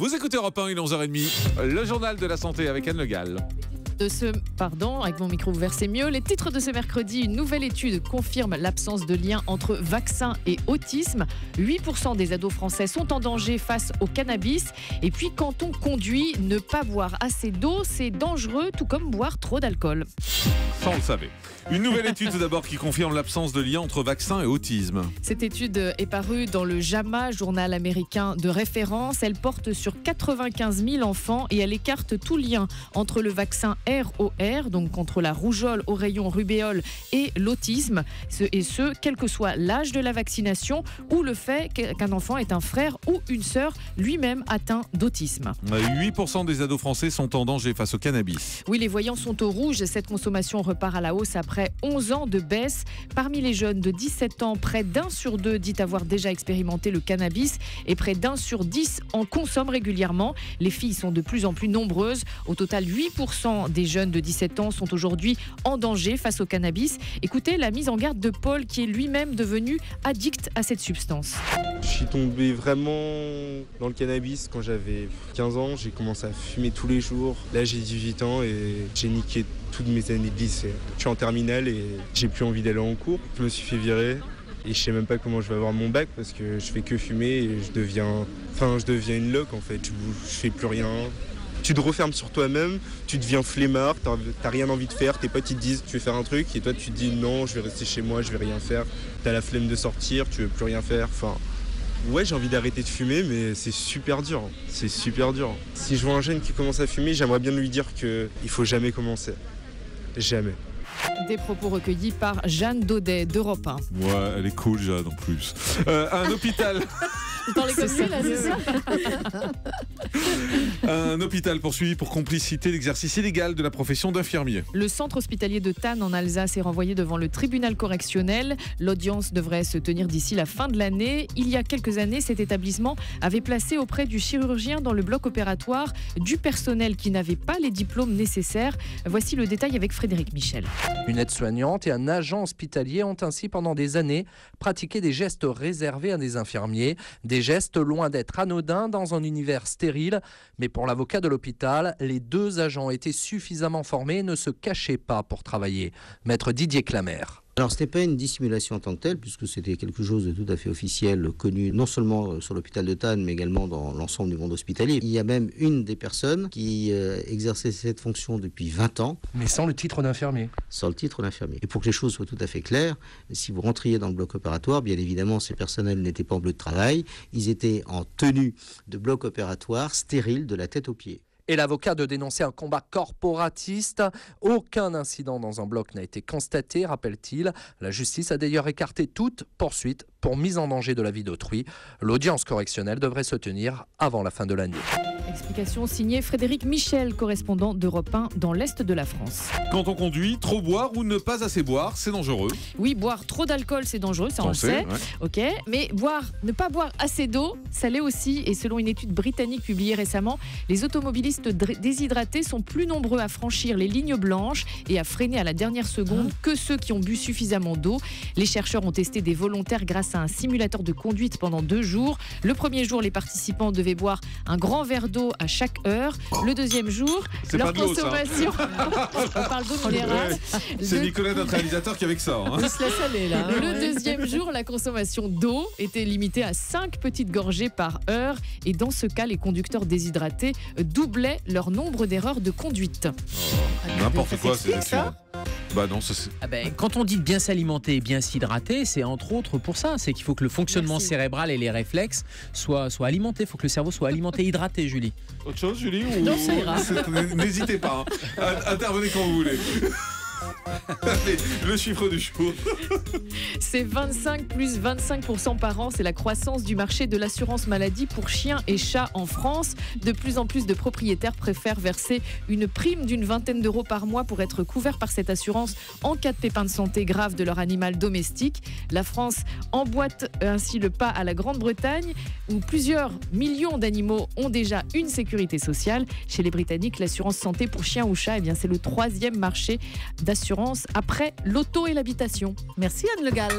Vous écoutez Europe 1, il est 11h30. Le journal de la santé avec Anne Le Gall. Avec mon micro ouvert, c'est mieux. Les titres de ce mercredi, une nouvelle étude confirme l'absence de lien entre vaccin et autisme. 8% des ados français sont en danger face au cannabis. Et puis, quand on conduit, ne pas boire assez d'eau, c'est dangereux, tout comme boire trop d'alcool. Ça, on le savait. Une nouvelle étude tout d'abord qui confirme l'absence de lien entre vaccin et autisme. Cette étude est parue dans le JAMA, journal américain de référence. Elle porte sur 95 000 enfants et elle écarte tout lien entre le vaccin ROR, donc contre la rougeole, oreillon, rubéole et l'autisme, et ce, quel que soit l'âge de la vaccination ou le fait qu'un enfant est un frère ou une sœur lui-même atteint d'autisme. 8% des ados français sont en danger face au cannabis. Oui, les voyants sont au rouge. Cette consommation repart à la hausse après 11 ans de baisse. Parmi les jeunes de 17 ans, près d'1 sur 2 dit avoir déjà expérimenté le cannabis et près d'1 sur 10 en consomment régulièrement. Les filles sont de plus en plus nombreuses. Au total, 8% des jeunes de 17 ans sont aujourd'hui en danger face au cannabis. Écoutez la mise en garde de Paul qui est lui-même devenu addict à cette substance. Je suis tombé vraiment dans le cannabis quand j'avais 15 ans. J'ai commencé à fumer tous les jours. Là, j'ai 18 ans et j'ai niqué toutes mes années de lycée. Je suis en terminale et j'ai plus envie d'aller en cours. Je me suis fait virer et je sais même pas comment je vais avoir mon bac parce que je fais que fumer et je deviens une loque en fait. Je fais plus rien. Tu te refermes sur toi-même, tu deviens flemmard, t'as rien envie de faire, tes potes ils te disent tu veux faire un truc et toi tu te dis non, je vais rester chez moi, je vais rien faire. T'as la flemme de sortir, tu veux plus rien faire. Ouais, j'ai envie d'arrêter de fumer, mais c'est super dur. C'est super dur. Si je vois un jeune qui commence à fumer, j'aimerais bien lui dire qu'il faut jamais commencer. Jamais. Des propos recueillis par Jeanne Daudet d'Europe 1. Ouais, elle est cool, Jeanne, en plus. Un hôpital. Dans les communes, là, c'est ça. Un hôpital poursuivi pour complicité d'exercice illégal de la profession d'infirmier. Le centre hospitalier de Thann en Alsace est renvoyé devant le tribunal correctionnel. L'audience devrait se tenir d'ici la fin de l'année. Il y a quelques années, cet établissement avait placé auprès du chirurgien dans le bloc opératoire du personnel qui n'avait pas les diplômes nécessaires. Voici le détail avec Frédéric Michel. Une aide-soignante et un agent hospitalier ont ainsi pendant des années pratiqué des gestes réservés à des infirmiers. Des gestes loin d'être anodins dans un univers stérile. Mais pour l'avocat de l'hôpital, les deux agents étaient suffisamment formés et ne se cachaient pas pour travailler. Maître Didier Clamère. Alors, ce n'était pas une dissimulation en tant que telle, puisque c'était quelque chose de tout à fait officiel, connu non seulement sur l'hôpital de Thann, mais également dans l'ensemble du monde hospitalier. Il y a même une des personnes qui exerçait cette fonction depuis 20 ans. Mais sans le titre d'infirmier. Sans le titre d'infirmier. Et pour que les choses soient tout à fait claires, si vous rentriez dans le bloc opératoire, bien évidemment, ces personnels n'étaient pas en bleu de travail, ils étaient en tenue de bloc opératoire, stérile de la tête aux pieds. Et l'avocat de dénoncer un combat corporatiste. Aucun incident dans un bloc n'a été constaté, rappelle-t-il. La justice a d'ailleurs écarté toute poursuite pour mise en danger de la vie d'autrui. L'audience correctionnelle devrait se tenir avant la fin de l'année. Explication signée Frédéric Michel, correspondant d'Europe 1 dans l'Est de la France. Quand on conduit, trop boire ou ne pas assez boire, c'est dangereux. Oui, boire trop d'alcool, c'est dangereux, ça on le sait. Ouais. Ok, mais ne pas boire assez d'eau, ça l'est aussi. Et selon une étude britannique publiée récemment, les automobilistes déshydratés sont plus nombreux à franchir les lignes blanches et à freiner à la dernière seconde que ceux qui ont bu suffisamment d'eau. Les chercheurs ont testé des volontaires grâce à un simulateur de conduite pendant 2 jours. Le premier jour, les participants devaient boire un grand verre d'eau à chaque heure. Le deuxième jour, leur consommation... On parle d'eau minérale. C'est Nicolas, notre réalisateur, qui est avec ça. On se laisse aller, là. Le deuxième jour, la consommation d'eau était limitée à 5 petites gorgées par heure. Et dans ce cas, les conducteurs déshydratés doublaient leur nombre d'erreurs de conduite. N'importe quoi, c'est ça. Bah non, ça c'est... Quand on dit de bien s'alimenter et bien s'hydrater, c'est entre autres pour ça. C'est qu'il faut que le fonctionnement cérébral et les réflexes soient alimentés. Il faut que le cerveau soit alimenté, hydraté, Julie. Autre chose, Julie Non, ça ira. N'hésitez pas, hein. Intervenez quand vous voulez. Allez, le chiffre du jour. C'est 25 plus 25% par an. C'est la croissance du marché de l'assurance maladie pour chiens et chats en France. De plus en plus de propriétaires préfèrent verser une prime d'une vingtaine d'euros par mois pour être couverts par cette assurance en cas de pépin de santé grave de leur animal domestique. La France emboîte ainsi le pas à la Grande-Bretagne où plusieurs millions d'animaux ont déjà une sécurité sociale. Chez les Britanniques, l'assurance santé pour chiens ou chats, c'est le 3e marché d'assurance après l'auto et l'habitation. Merci Anne Le Gall.